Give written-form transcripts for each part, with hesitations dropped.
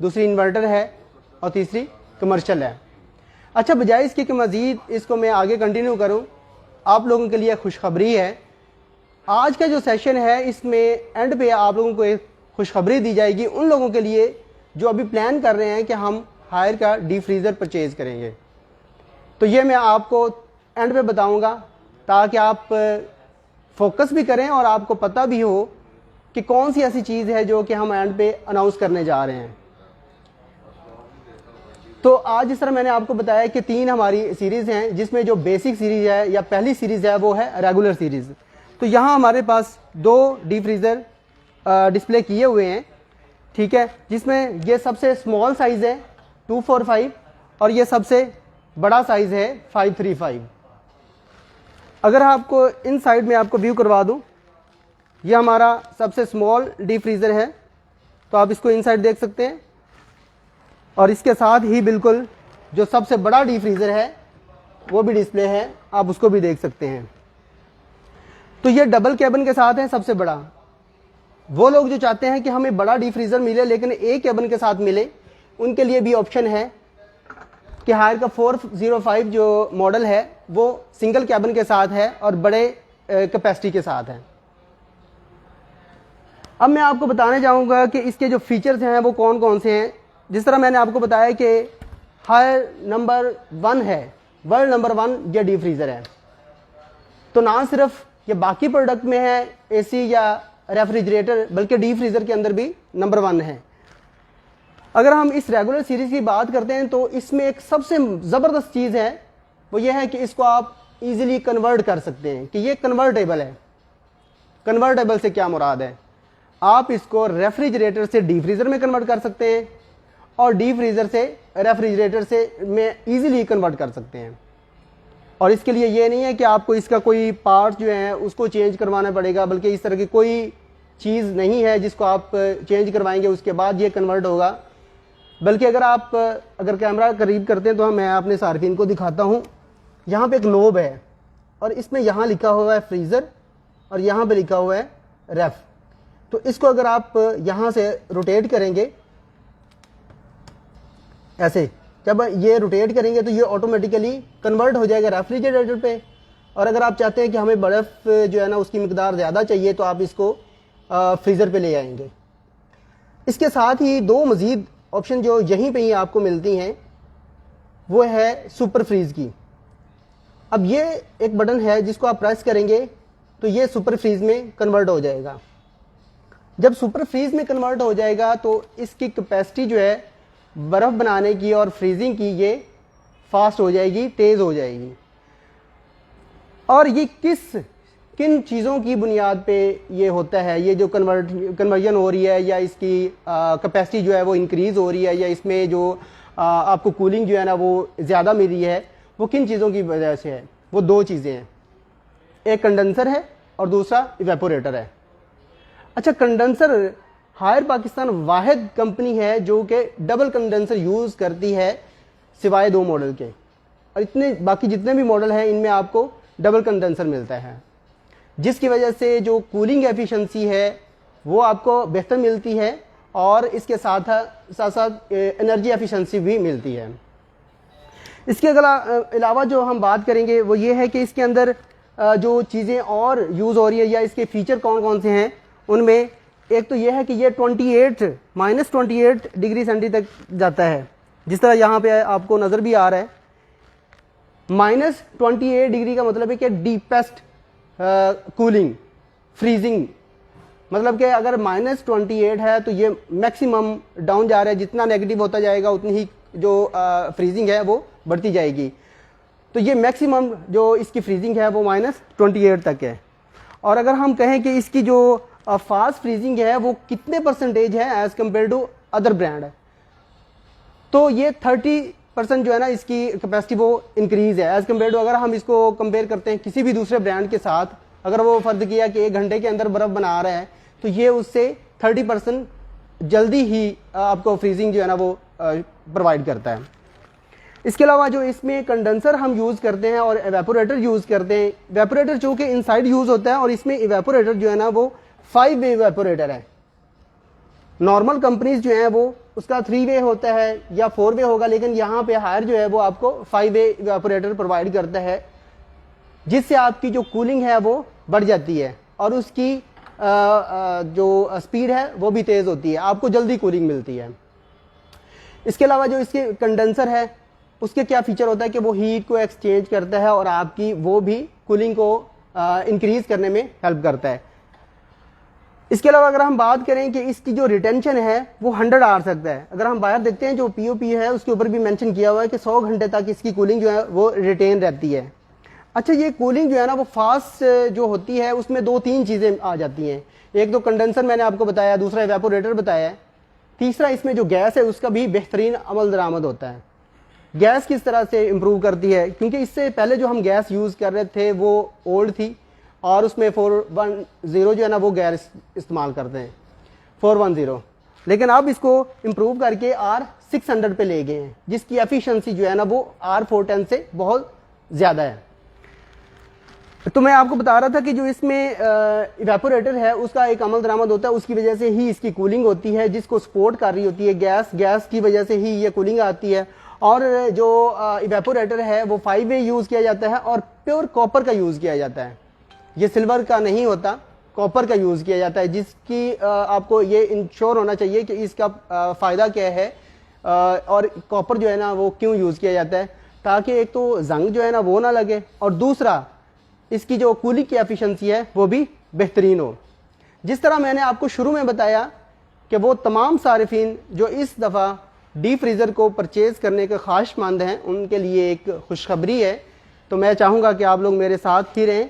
दूसरी इन्वर्टर है और तीसरी कमर्शियल है। अच्छा, बजाय इसके कि मज़ीद इसको मैं आगे कंटिन्यू करूं, आप लोगों के लिए खुशखबरी है। आज का जो सेशन है इसमें एंड पे आप लोगों को एक खुशखबरी दी जाएगी उन लोगों के लिए जो अभी प्लान कर रहे हैं कि हम हायर का डीप फ्रीज़र परचेज़ करेंगे। तो ये मैं आपको एंड पे बताऊंगा ताकि आप फोकस भी करें और आपको पता भी हो कि कौन सी ऐसी चीज़ है जो कि हम एंड पे अनाउंस करने जा रहे हैं। तो आज जिस तरह मैंने आपको बताया कि 3 हमारी सीरीज़ हैं, जिसमें जो बेसिक सीरीज़ है या पहली सीरीज़ है वो है रेगुलर सीरीज़। तो यहाँ हमारे पास 2 डीप फ्रीज़र डिस्प्ले किए हुए हैं, ठीक है, जिसमें ये सबसे स्मॉल साइज़ है 245 और ये सबसे बड़ा साइज़ है 535। अगर आपको इन साइड में आपको व्यू करवा दूँ, ये हमारा सबसे स्मॉल डीप फ्रीज़र है, तो आप इसको इन साइड देख सकते हैं, और इसके साथ ही बिल्कुल जो सबसे बड़ा डीप फ्रीज़र है वो भी डिस्प्ले है, आप उसको भी देख सकते हैं। तो ये डबल केबिन के साथ है सबसे बड़ा। वो लोग जो चाहते हैं कि हमें बड़ा डीप फ्रीज़र मिले लेकिन एक केबिन के साथ मिले, उनके लिए भी ऑप्शन है कि हायर का 405 जो मॉडल है वो सिंगल केबिन के साथ है और बड़े कैपेसिटी के साथ है। अब मैं आपको बताने जाऊंगा कि इसके जो फीचर्स हैं वो कौन कौन से हैं। जिस तरह मैंने आपको बताया कि हायर नंबर 1 है, वर्ल्ड नंबर 1 ये डीप फ्रीज़र है। तो ना सिर्फ ये बाकी प्रोडक्ट में है एसी या रेफ्रिजरेटर, बल्कि डीप फ्रीज़र के अंदर भी नंबर 1 है। अगर हम इस रेगुलर सीरीज़ की बात करते हैं तो इसमें एक सबसे ज़बरदस्त चीज़ है, वो ये है कि इसको आप इजीली कन्वर्ट कर सकते हैं कि ये कन्वर्टेबल है। कन्वर्टेबल से क्या मुराद है, आप इसको रेफ्रिजरेटर से डीप फ्रीज़र में कन्वर्ट कर सकते हैं और डीप फ्रीज़र से रेफ्रिजरेटर से में इजीली कन्वर्ट कर सकते हैं। और इसके लिए ये नहीं है कि आपको इसका कोई पार्ट जो है उसको चेंज करवाना पड़ेगा, बल्कि इस तरह की कोई चीज़ नहीं है जिसको आप चेंज करवाएंगे उसके बाद ये कन्वर्ट होगा। बल्कि अगर कैमरा करीब करते हैं तो मैं अपने सार्फिन को दिखाता हूँ। यहाँ पे एक नोब है और इसमें यहाँ लिखा हुआ है फ्रीज़र और यहाँ पे लिखा हुआ है रेफ। तो इसको अगर आप यहाँ से रोटेट करेंगे, ऐसे जब ये रोटेट करेंगे तो ये ऑटोमेटिकली कन्वर्ट हो जाएगा रेफ्रिजरेटर पे। और अगर आप चाहते हैं कि हमें बर्फ़ जो है ना उसकी मिकदार ज़्यादा चाहिए तो आप इसको फ्रीज़र पे ले आएंगे। इसके साथ ही 2 मज़ीद ऑप्शन जो यहीं पे ही आपको मिलती हैं वो है सुपर फ्रीज़ की। अब ये एक बटन है जिसको आप प्रेस करेंगे तो ये सुपर फ्रीज़ में कन्वर्ट हो जाएगा। जब सुपर फ्रीज़ में कन्वर्ट हो जाएगा तो इसकी कैपेसिटी जो है बर्फ़ बनाने की और फ्रीजिंग की ये फास्ट हो जाएगी, तेज़ हो जाएगी। और ये किन चीज़ों की बुनियाद पे ये होता है, ये जो कन्वर्जन हो रही है या इसकी कैपेसिटी जो है वो इंक्रीज़ हो रही है या इसमें जो आपको कूलिंग जो है ना वो ज़्यादा मिल रही है, वो किन चीज़ों की वजह से है? वो 2 चीज़ें हैं, एक कंडेंसर है और दूसरा इवेपोरेटर है। अच्छा, कंडेंसर हायर पाकिस्तान वाहिद कंपनी है जो कि डबल कंडेंसर यूज़ करती है सिवाय 2 मॉडल के, और इतने बाकी जितने भी मॉडल हैं इनमें आपको डबल कंडेंसर मिलता है, जिसकी वजह से जो कूलिंग एफिशिएंसी है वो आपको बेहतर मिलती है और इसके साथ साथ एनर्जी एफिशिएंसी भी मिलती है। इसके अलावा जो हम बात करेंगे वो ये है कि इसके अंदर जो चीज़ें और यूज़ हो रही है या इसके फीचर कौन कौन से हैं, उनमें एक तो ये है कि ये -28 डिग्री सेंटी तक जाता है, जिस तरह यहाँ पे आपको नज़र भी आ रहा है। -28 डिग्री का मतलब है कि डीपेस्ट कूलिंग फ्रीजिंग, मतलब कि अगर -28 है तो ये मैक्सिमम डाउन जा रहा है, जितना नेगेटिव होता जाएगा उतनी ही जो फ्रीजिंग है वो बढ़ती जाएगी। तो ये मैक्सिमम जो इसकी फ्रीजिंग है वो -28 तक है। और अगर हम कहें कि इसकी जो फास्ट फ्रीजिंग है वो कितने परसेंटेज है as compare to other brand, तो ये 30% जो है ना इसकी कैपेसिटी वो इंक्रीज है एज कम्पेयर टू, अगर हम इसको कंपेयर करते हैं किसी भी दूसरे ब्रांड के साथ, अगर वो फर्ज किया कि 1 घंटे के अंदर बर्फ बना रहा है तो ये उससे 30% जल्दी ही आपको फ्रीजिंग जो है ना वो प्रोवाइड करता है। इसके अलावा जो इसमें कंडेंसर हम यूज़ करते हैं और एवेपोरेटर यूज़ करते हैं, एवेपोरेटर चूँकि इनसाइड यूज़ होता है और इसमें एवेपोरेटर जो है ना वो 5 वे एवेपोरेटर है। नॉर्मल कंपनीज जो हैं वो उसका 3 वे होता है या 4 वे होगा, लेकिन यहाँ पे हायर जो है वो आपको 5 वे इवेपोरेटर प्रोवाइड करता है, जिससे आपकी जो कूलिंग है वो बढ़ जाती है और उसकी जो स्पीड है वो भी तेज़ होती है, आपको जल्दी कूलिंग मिलती है। इसके अलावा जो इसके कंडेंसर है उसके क्या फीचर होता है कि वो हीट को एक्सचेंज करता है और आपकी वो भी कूलिंग को इंक्रीज करने में हेल्प करता है। इसके अलावा अगर हम बात करें कि इसकी जो रिटेंशन है वो 100 आवर सकता है। अगर हम बाहर देखते हैं जो पीओपी है उसके ऊपर भी मेंशन किया हुआ है कि 100 घंटे तक इसकी कूलिंग जो है वो रिटेन रहती है। अच्छा, ये कूलिंग जो है ना वो फास्ट जो होती है उसमें 2-3 चीज़ें आ जाती हैं। एक तो कंडेंसर मैंने आपको बताया, दूसरा इवेपोरेटर बताया, तीसरा इसमें जो गैस है उसका भी बेहतरीन अमल दरामद होता है। गैस किस तरह से इम्प्रूव करती है, क्योंकि इससे पहले जो हम गैस यूज़ कर रहे थे वो ओल्ड थी और उसमें 410 जो है ना वो गैस इस्तेमाल करते हैं 410, लेकिन अब इसको इम्प्रूव करके R600 पे ले गए हैं, जिसकी एफिशिएंसी जो है ना वो R410 से बहुत ज़्यादा है। तो मैं आपको बता रहा था कि जो इसमें इवेपोरेटर है उसका एक अमल दरामद होता है, उसकी वजह से ही इसकी कूलिंग होती है, जिसको सपोर्ट कर रही होती है गैस की वजह से ही ये कूलिंग आती है। और जो इवेपोरेटर है वो 5 वे यूज़ किया जाता है और प्योर कॉपर का यूज़ किया जाता है, ये सिल्वर का नहीं होता, कॉपर का यूज़ किया जाता है, जिसकी आपको ये इंश्योर होना चाहिए कि इसका फ़ायदा क्या है और कॉपर जो है ना वो क्यों यूज़ किया जाता है, ताकि एक तो जंग जो है ना वो ना लगे और दूसरा इसकी जो कूलिंग की एफिशिएंसी है वो भी बेहतरीन हो। जिस तरह मैंने आपको शुरू में बताया कि वो तमाम सारिफिन जो इस दफ़ा डीप फ्रीज़र को परचेज़ करने के ख्वाहिशमंद हैं उनके लिए एक खुशखबरी है। तो मैं चाहूँगा कि आप लोग मेरे साथ ही रहें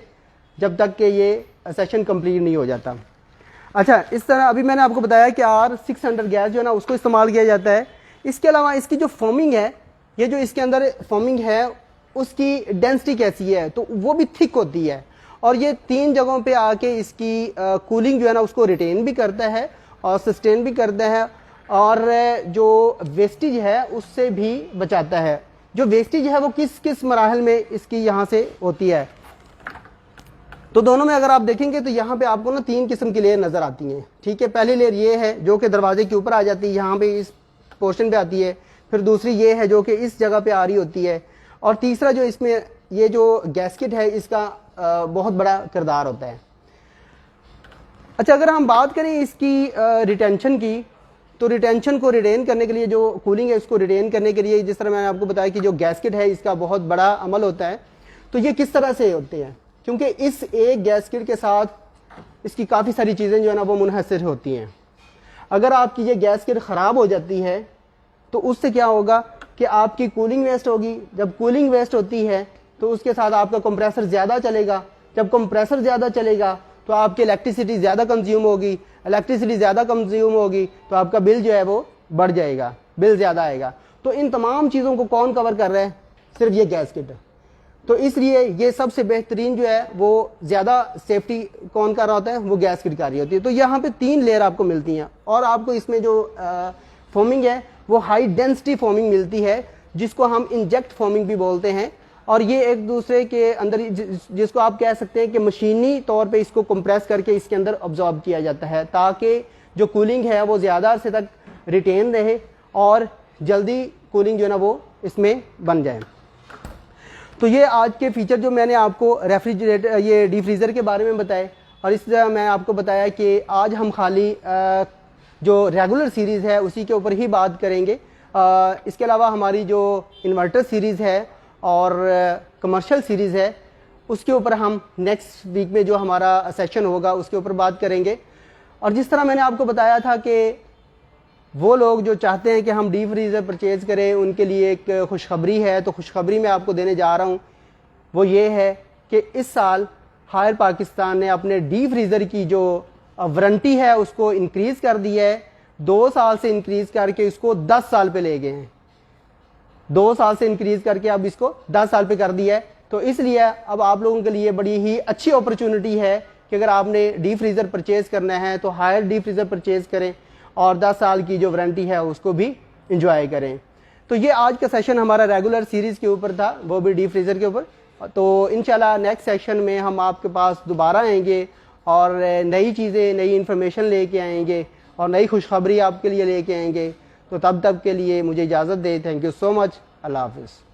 जब तक कि ये सेशन कंप्लीट नहीं हो जाता। अच्छा, इस तरह अभी मैंने आपको बताया कि R600 गैस जो है ना उसको इस्तेमाल किया जाता है। इसके अलावा इसकी जो फोमिंग है, ये जो इसके अंदर फोमिंग है उसकी डेंसिटी कैसी है, तो वो भी थिक होती है और ये 3 जगहों पे आके इसकी कूलिंग जो है ना उसको रिटेन भी करता है और सस्टेन भी करता है और जो वेस्टेज है उससे भी बचाता है। जो वेस्टेज है वो किस किस मराहल में इसकी यहाँ से होती है, तो दोनों में अगर आप देखेंगे तो यहाँ पे आपको ना 3 किस्म की लेयर नज़र आती हैं। ठीक है, पहली लेयर ये है जो कि दरवाजे के ऊपर आ जाती है, यहाँ पे इस पोर्शन पे आती है। फिर दूसरी ये है जो कि इस जगह पे आ रही होती है और तीसरा जो इसमें ये जो गैस्केट है इसका बहुत बड़ा किरदार होता है। अच्छा, अगर हम बात करें इसकी रिटेंशन की, तो रिटेंशन को रिटेन करने के लिए जो कूलिंग है उसको रिटेन करने के लिए जिस तरह मैंने आपको बताया कि जो गैस्केट है इसका बहुत बड़ा अमल होता है। तो ये किस तरह से होते हैं, क्योंकि इस एक गैस्केट के साथ इसकी काफ़ी सारी चीज़ें जो है ना वो मुनहसर होती हैं। अगर आपकी ये गैस्केट ख़राब हो जाती है तो उससे क्या होगा कि आपकी कूलिंग वेस्ट होगी। जब कूलिंग वेस्ट होती है तो उसके साथ आपका कंप्रेसर ज़्यादा चलेगा। जब कंप्रेसर ज़्यादा चलेगा तो आपकी इलेक्ट्रिसिटी ज़्यादा कंज्यूम होगी। इलेक्ट्रिसिटी ज़्यादा कंज्यूम होगी तो आपका बिल जो है वो बढ़ जाएगा, बिल ज़्यादा आएगा। तो इन तमाम चीज़ों को कौन कवर कर रहा है? सिर्फ ये गैस्केट। तो इसलिए ये सबसे बेहतरीन जो है वो ज़्यादा सेफ्टी कौन कर रहा होता है? वो गैस्केट कर रही होती है। तो यहाँ पे 3 लेयर आपको मिलती हैं और आपको इसमें जो फोमिंग है वो हाई डेंसिटी फोमिंग मिलती है, जिसको हम इंजेक्ट फोमिंग भी बोलते हैं। और ये एक दूसरे के अंदर जिसको आप कह सकते हैं कि मशीनी तौर पे इसको कंप्रेस करके इसके अंदर ऑब्जॉर्ब किया जाता है, ताकि जो कूलिंग है वो ज़्यादा अरसे तक रिटेन रहे और जल्दी कूलिंग जो है ना वो इसमें बन जाए। तो ये आज के फीचर जो मैंने आपको रेफ्रिजरेटर ये डीप फ्रीज़र के बारे में बताए, और इस तरह मैं आपको बताया कि आज हम खाली जो रेगुलर सीरीज़ है उसी के ऊपर ही बात करेंगे। इसके अलावा हमारी जो इन्वर्टर सीरीज़ है और कमर्शियल सीरीज़ है उसके ऊपर हम नेक्स्ट वीक में जो हमारा सेशन होगा उसके ऊपर बात करेंगे। और जिस तरह मैंने आपको बताया था कि वो लोग जो चाहते हैं कि हम डीप फ्रीज़र परचेज़ करें उनके लिए एक खुशखबरी है, तो खुशखबरी मैं आपको देने जा रहा हूँ। वो ये है कि इस साल हायर पाकिस्तान ने अपने डीप फ्रीज़र की जो वारंटी है उसको इंक्रीज़ कर दी है। 2 साल से इंक्रीज़ करके इसको 10 साल पे ले गए हैं। 2 साल से इंक्रीज़ करके अब इसको 10 साल पे कर दिया है। तो इसलिए अब आप लोगों के लिए बड़ी ही अच्छी अपॉर्चुनिटी है कि अगर आपने डीप फ्रीज़र परचेज़ करना है तो हायर डीप फ्रीज़र परचेज़ करें और 10 साल की जो वारंटी है उसको भी इंजॉय करें। तो ये आज का सेशन हमारा रेगुलर सीरीज़ के ऊपर था, वो भी डीप फ्रीज़र के ऊपर। तो इंशाल्लाह नेक्स्ट सेशन में हम आपके पास दोबारा आएंगे और नई चीज़ें, नई इन्फॉर्मेशन लेके आएंगे और नई खुशखबरी आपके लिए लेके आएंगे। तो तब तक के लिए मुझे इजाज़त दे। Thank you so much. अल्लाह हाफिज़।